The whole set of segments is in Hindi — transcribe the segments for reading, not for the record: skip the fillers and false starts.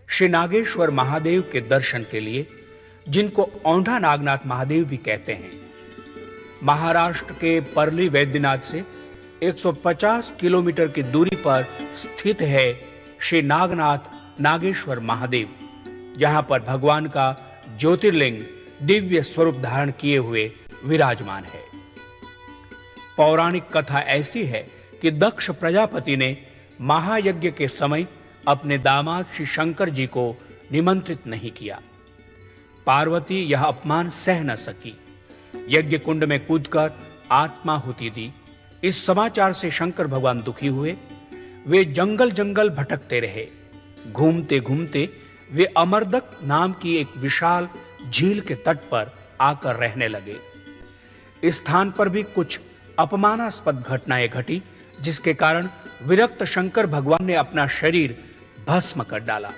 श्री नागेश्वर महादेव के दर्शन के लिए, जिनको औंधा नागनाथ महादेव भी कहते हैं। महाराष्ट्र के परली वैद्यनाथ से 150 किलोमीटर की दूरी पर स्थित है श्री नागनाथ नागेश्वर महादेव, जहां पर भगवान का ज्योतिर्लिंग दिव्य स्वरूप धारण किए हुए विराजमान है। पौराणिक कथा ऐसी है कि दक्ष प्रजापति ने महायज्ञ के समय अपने दामाद श्री शंकर जी को निमंत्रित नहीं किया। पार्वती यह अपमान सह न सकी, यज्ञ कुंड में कूदकर आत्माहुति दी। इस समाचार से शंकर भगवान दुखी हुए। वे जंगल जंगल भटकते रहे। घूमते घूमते वे अमरदक नाम की एक विशाल झील के तट पर आकर रहने लगे। इस स्थान पर भी कुछ अपमानास्पद घटनाएं घटी, जिसके कारण विरक्त शंकर भगवान ने अपना शरीर भस्म कर डाला।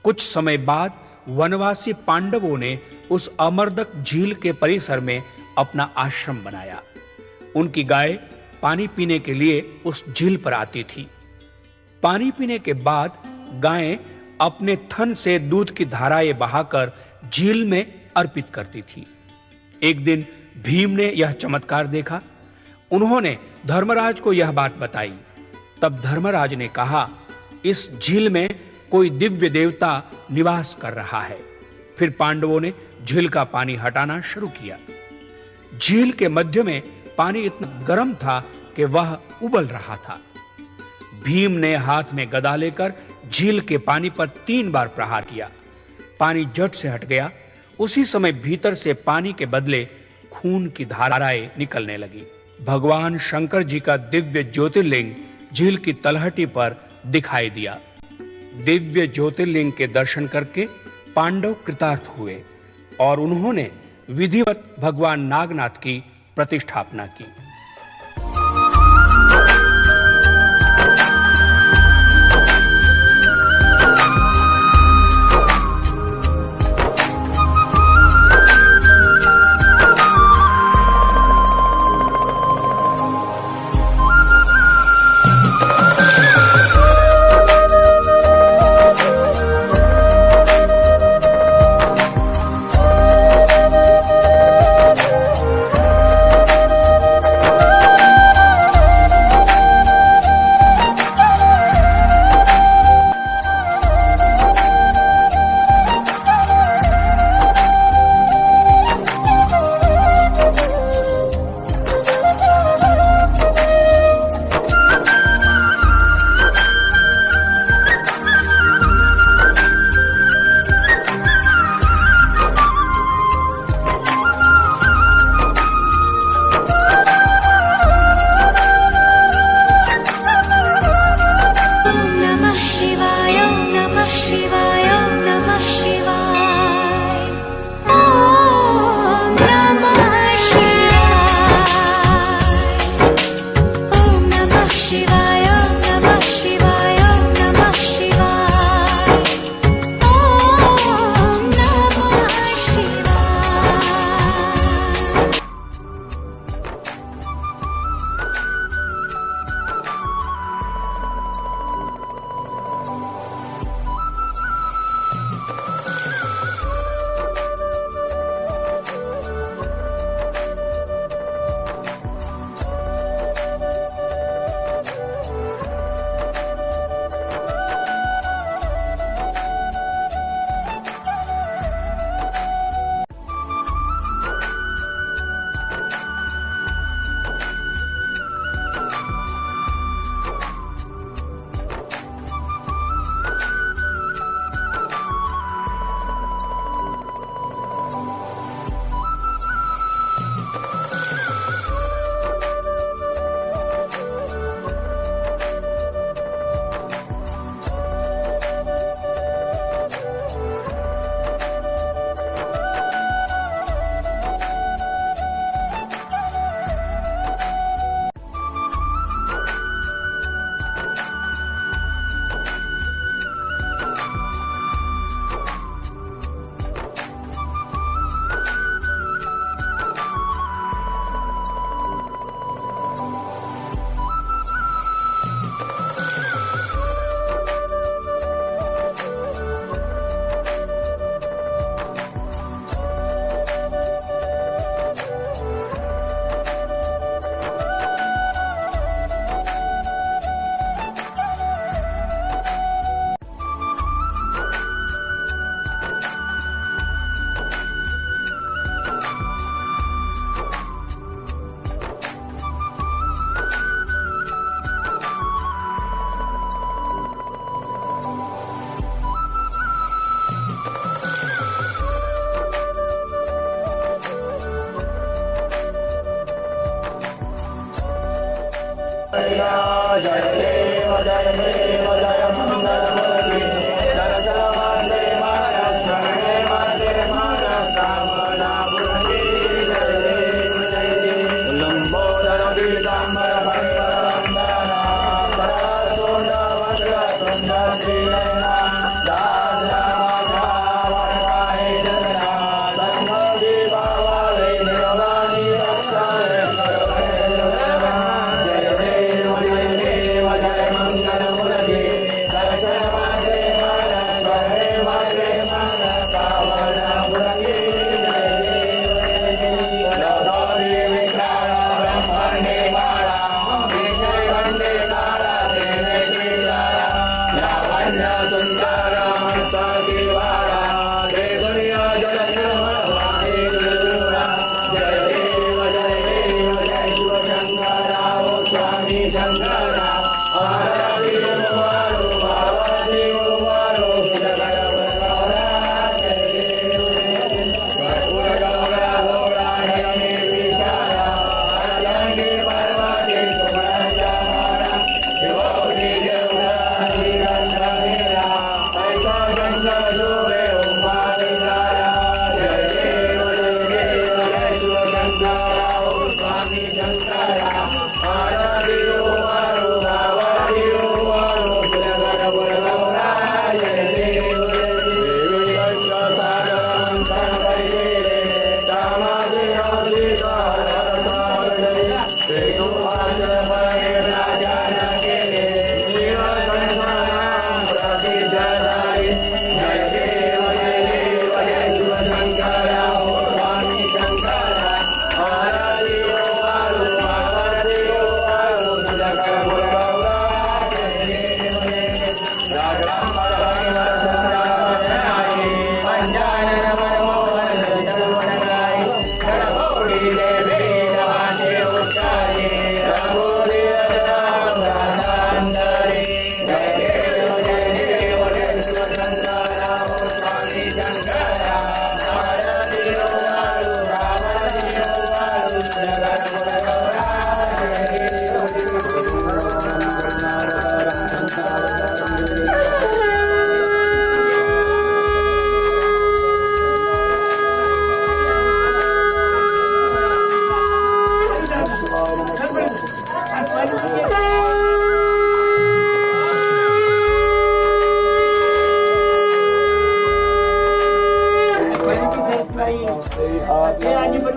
कुछ समय बाद वनवासी पांडवों ने उस अमरदक झील के परिसर में अपना आश्रम बनाया। उनकी गाय पानी पीने के लिए उस झील पर आती थी। पानी पीने के बाद गायें अपने थन से दूध की धाराएं बहाकर झील में अर्पित करती थी। एक दिन भीम ने यह चमत्कार देखा। उन्होंने धर्मराज को यह बात बताई। तब धर्मराज ने कहा, इस झील में कोई दिव्य देवता निवास कर रहा है। फिर पांडवों ने झील का पानी हटाना शुरू किया। झील के मध्य में पानी इतना गर्म था कि वह उबल रहा था। भीम ने हाथ में गदा लेकर झील के पानी पर 3 बार प्रहार किया। पानी झट से हट गया। उसी समय भीतर से पानी के बदले खून की धाराएं निकलने लगी। भगवान शंकर जी का दिव्य ज्योतिर्लिंग झील की तलहटी पर दिखाई दिया। दिव्य ज्योतिर्लिंग के दर्शन करके पांडव कृतार्थ हुए और उन्होंने विधिवत भगवान नागनाथ की प्रतिष्ठापना की।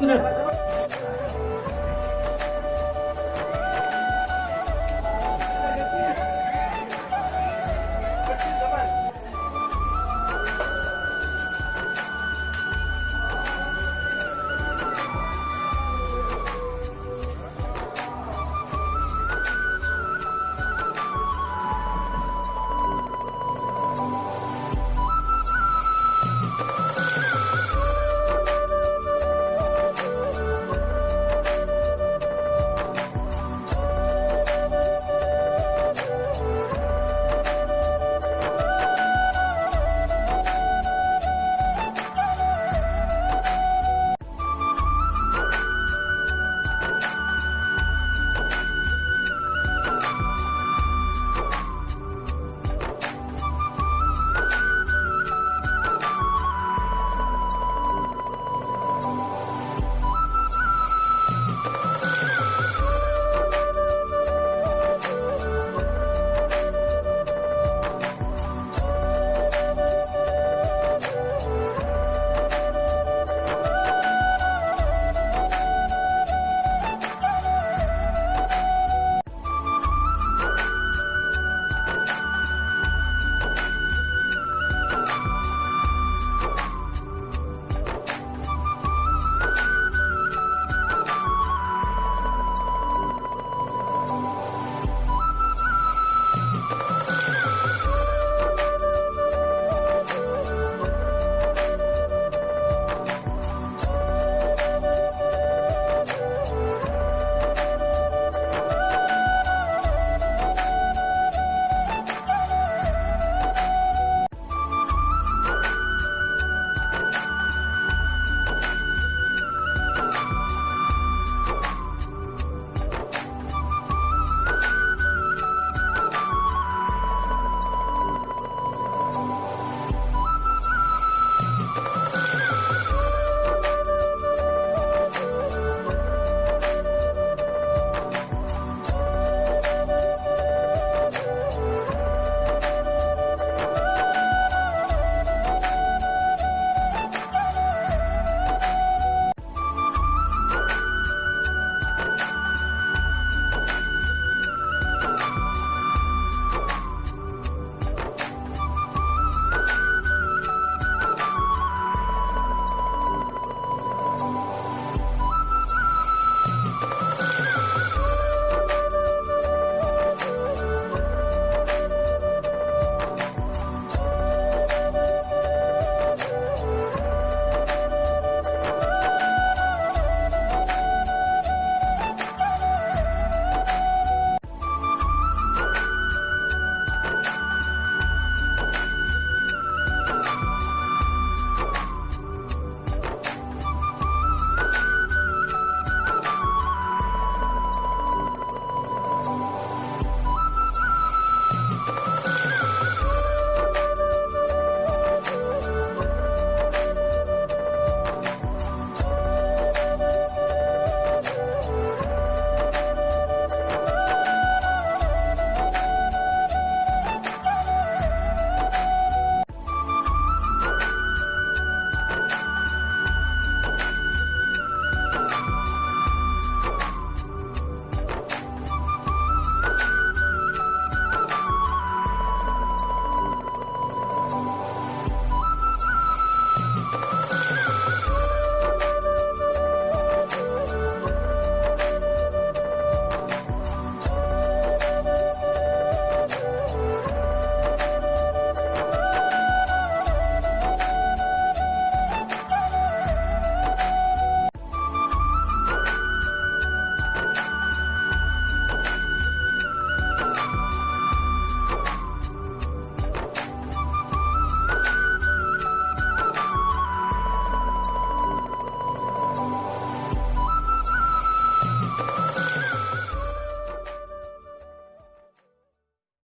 Ini